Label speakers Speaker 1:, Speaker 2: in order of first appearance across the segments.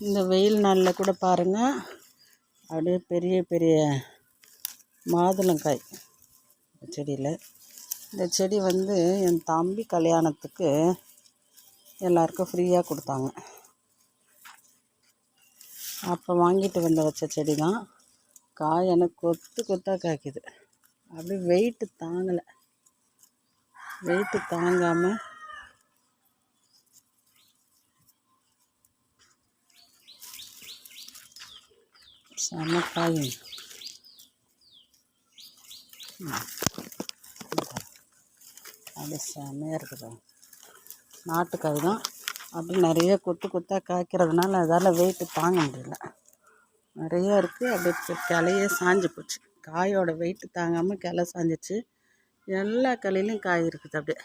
Speaker 1: இந்த வெயில் நாளில் கூட பாருங்கள், அப்படியே பெரிய பெரிய மாதுளங்காய் செடியில். இந்த செடி வந்து என் தம்பி கல்யாணத்துக்கு எல்லாருக்கும் ஃப்ரீயாக கொடுத்தாங்க. அப்போ வாங்கிட்டு வந்து வச்ச செடி தான். காய் எனக்கு கொத்து கொத்தாக காய்க்குது. அப்படியே வெயிட்டு தாங்கலை. வெயிட்டு தாங்காமல் செம்ம காய். அது செம்மையாக இருக்குது. நாட்டுக்காய் தான். அப்படி நிறைய கொத்து கொத்தாக காய்க்கிறதுனால அதால் வெயிட்டு தாங்க முடியல. நிறைய இருக்குது. அப்படியே கிளையே சாஞ்சு போச்சு. காயோட வெயிட்டு தாங்காமல் கிளை சாஞ்சிச்சு. எல்லா கிளையிலையும் காய் இருக்குது. அப்படியே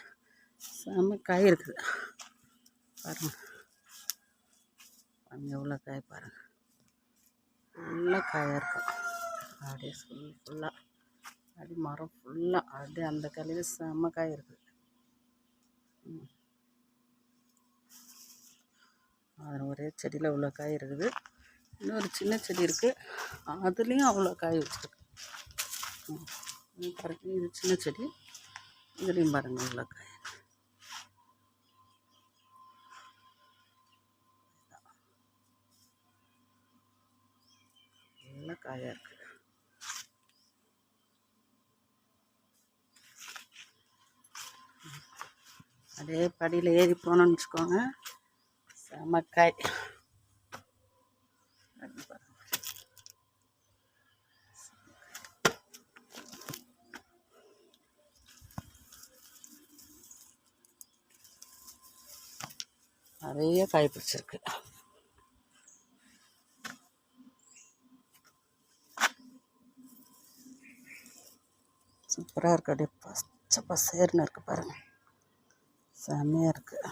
Speaker 1: செம்ம காய் இருக்குது பாருங்கள். அங்கே எவ்வளோ காய் பாருங்கள். ஃபுல்லாக காயாக இருக்கும். அப்படியே ஃபுல்லாக அடி மரம் ஃபுல்லாக அப்படியே அந்த கிளையில் செம்ம காய் இருக்குது. அதில் ஒரே செடியில் அவ்வளோ காய் இருக்குது. இன்னொரு சின்ன செடி இருக்குது, அதுலேயும் அவ்வளோ காய் வச்சுருக்கு. பாருங்கள், இது சின்ன செடி, இதுலேயும் பாருங்கள் அவ்வளோ காய். நல்ல காயாக இருக்குது. அப்படியே படியில் ஏறி போனோன்னு வச்சுக்கோங்க, செமக்காய். நிறைய காய் பிடிச்சிருக்கு. சூப்பராக இருக்குது. அப்படியே பச்சை பசேர்னு இருக்குது பாருங்கள். செம்மையாக இருக்குது.